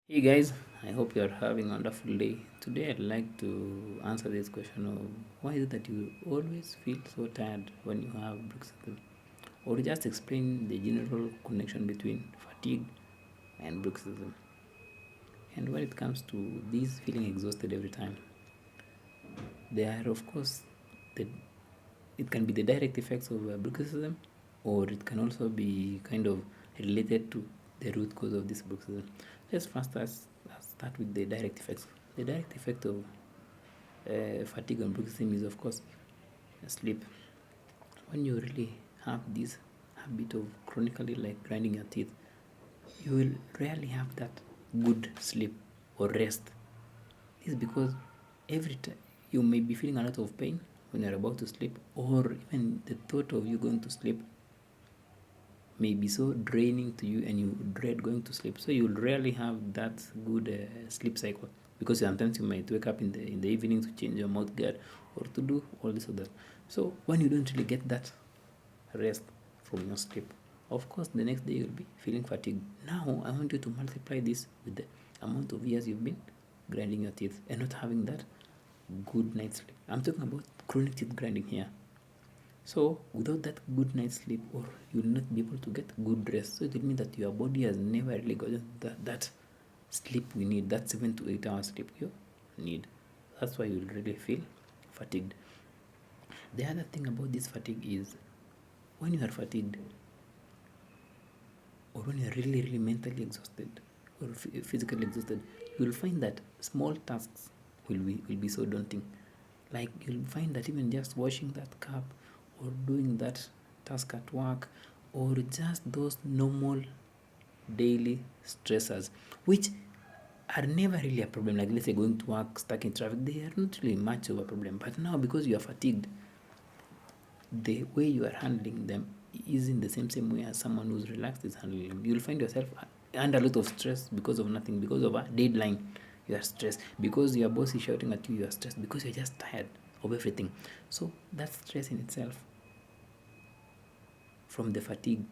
Hey guys, I hope you're having a wonderful day. Today I'd like to answer this question of why is it that you always feel so tired when you have Bruxism? Or just explain the general connection between fatigue and Bruxism. And when it comes to this feeling exhausted every time, there are of course the it can be the direct effects of bruxism, or it can also be kind of related to the root cause of this bruxism. Let's first start with the direct effects. The direct effect of fatigue and bruxism is, of course, sleep. When you really have this habit of chronically like grinding your teeth, you will rarely have that good sleep or rest. This is because every time you may be feeling a lot of pain when you're about to sleep, or even the thought of you going to sleep may be so draining to you and you dread going to sleep. So you'll rarely have that good sleep cycle, because sometimes you might wake up in the evening to change your mouth guard or to do all this or that. So when you don't really get that rest from your sleep, of course the next day you'll be feeling fatigued. Now I want you to multiply this with the amount of years you've been grinding your teeth and not having that good night's sleep. I'm talking about chronic teeth grinding here. So without that good night's sleep, or you will not be able to get good rest. So it will mean that your body has never really gotten that sleep we need, that 7 to 8 hours sleep you need. That's why you'll really feel fatigued. The other thing about this fatigue is when you are fatigued, or when you are really, really mentally exhausted or physically exhausted, you will find that small tasks will be so daunting. Like you'll find that even just washing that cup or doing that task at work, or just those normal daily stressors, which are never really a problem. Like let's say going to work stuck in traffic, they are not really much of a problem. But now because you are fatigued, the way you are handling them isn't the same way as someone who's relaxed is handling them. You'll find yourself under a lot of stress because of nothing, because of a deadline. You are stressed because your boss is shouting at you. You are stressed because you're just tired of everything. So that stress in itself from the fatigue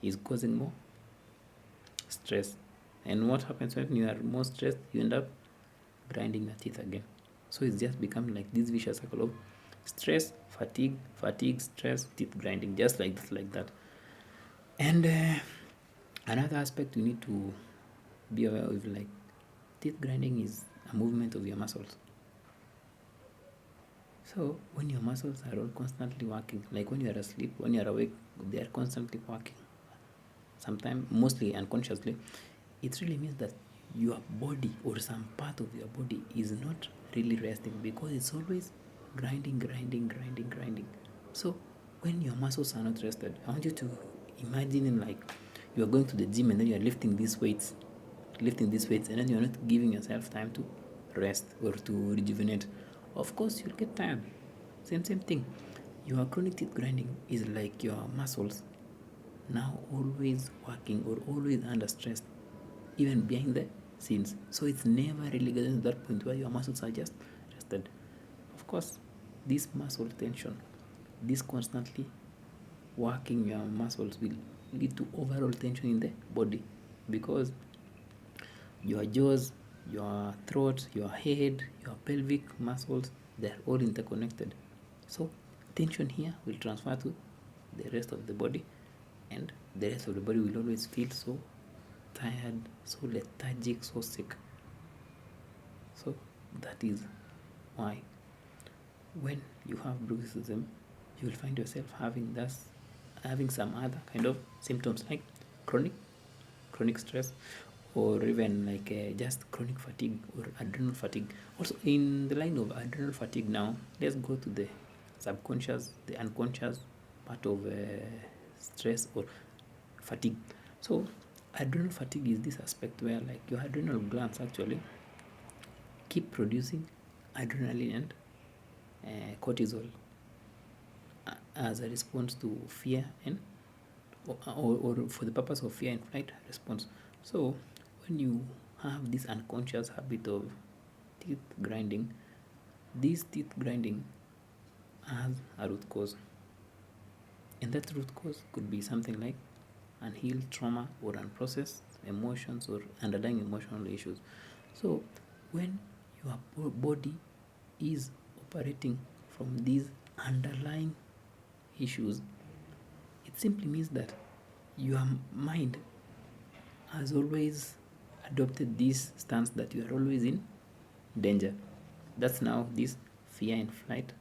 is causing more stress. And what happens when you are more stressed? You end up grinding your teeth again. So it's just become like this vicious cycle of stress, fatigue, fatigue, stress, teeth grinding, just like this, like that. And another aspect you need to be aware of, like teeth grinding is a movement of your muscles. So when your muscles are all constantly working, like when you are asleep, when you are awake, they are constantly working, sometimes mostly unconsciously, it really means that your body or some part of your body is not really resting, because it's always grinding, grinding, grinding, grinding. So when your muscles are not rested, I want you to imagine in like you are going to the gym and then you are lifting these weights, and then you're not giving yourself time to rest or to rejuvenate. Of course you'll get tired. Same thing. Your chronic teeth grinding is like your muscles now always working or always under stress, even behind the scenes. So it's never really getting to that point where your muscles are just rested. Of course, this muscle tension, this constantly working your muscles will lead to overall tension in the body, because your jaws, your throat, your head, your pelvic muscles, they're all interconnected. So tension here will transfer to the rest of the body, and the rest of the body will always feel so tired, so lethargic, so sick. So that is why when you have bruxism, you will find yourself having some other kind of symptoms like chronic chronic stress, or even like just chronic fatigue or adrenal fatigue. Also in the line of adrenal fatigue, now let's go to the subconscious, the unconscious part of stress or fatigue. So adrenal fatigue is this aspect where like your adrenal glands actually keep producing adrenaline and cortisol as a response to fear and or for the purpose of fear and flight response. So when you have this unconscious habit of teeth grinding, this teeth grinding has a root cause, and that root cause could be something like unhealed trauma or unprocessed emotions or underlying emotional issues. So when your body is operating from these underlying issues, it simply means that your mind has always adopted this stance that you are always in danger. That's now this fear and flight.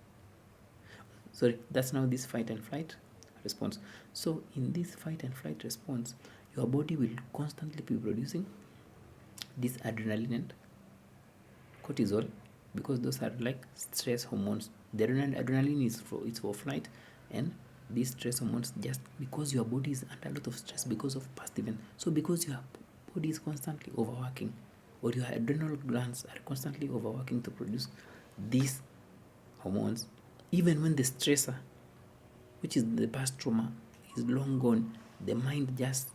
Sorry, that's now this fight and flight response. So in this fight and flight response, your body will constantly be producing this adrenaline and cortisol, because those are like stress hormones. The adrenaline is for flight, and these stress hormones, just because your body is under a lot of stress because of past event. So because your body is constantly overworking, or your adrenal glands are constantly overworking to produce these hormones, even when the stressor, which is the past trauma, is long gone, the mind just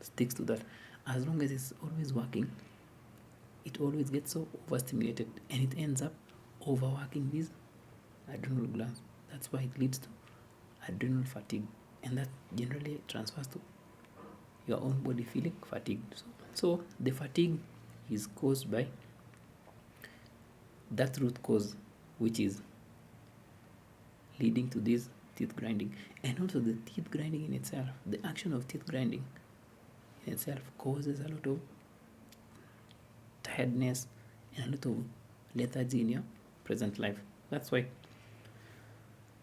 sticks to that. As long as it's always working, it always gets so overstimulated, and it ends up overworking these adrenal glands. That's why it leads to adrenal fatigue, and that generally transfers to your own body feeling fatigued. So the fatigue is caused by that root cause, which is leading to this teeth grinding. And also the teeth grinding in itself, the action of teeth grinding in itself causes a lot of tiredness and a lot of lethargy in your present life. That's why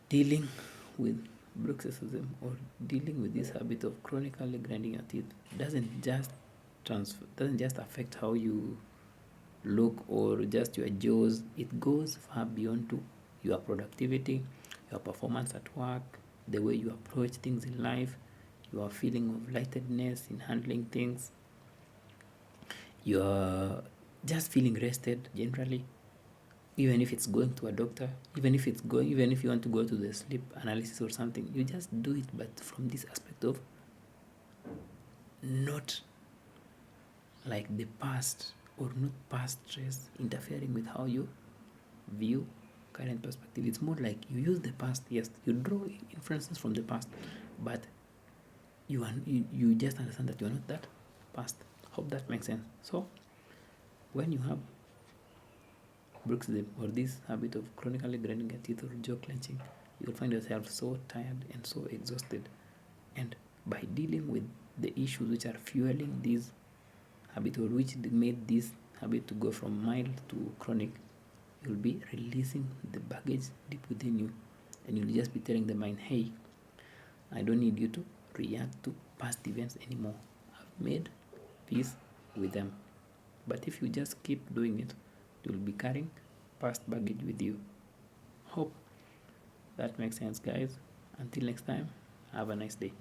dealing with bruxism, or dealing with this habit of chronically grinding your teeth, doesn't just affect how you look or just your jaws. It goes far beyond to your productivity, your performance at work, the way you approach things in life, your feeling of lightedness in handling things, you're just feeling rested generally. Even if it's going to a doctor, even if you want to go to the sleep analysis or something, you just do it, but from this aspect of not like the past, or not past stress interfering with how you view current perspective. It's more like you use the past, yes, you draw inferences from the past, but you just understand that you're not that past. Hope that makes sense. So when you have Bruxism, or this habit of chronically grinding your teeth or jaw clenching, you'll find yourself so tired and so exhausted. And by dealing with the issues which are fueling this habit, or which made this habit to go from mild to chronic, you'll be releasing the baggage deep within you, and you'll just be telling the mind, hey, I don't need you to react to past events anymore. I've made peace with them. But if you just keep doing it, you'll be carrying past baggage with you. Hope that makes sense, guys. Until next time, have a nice day.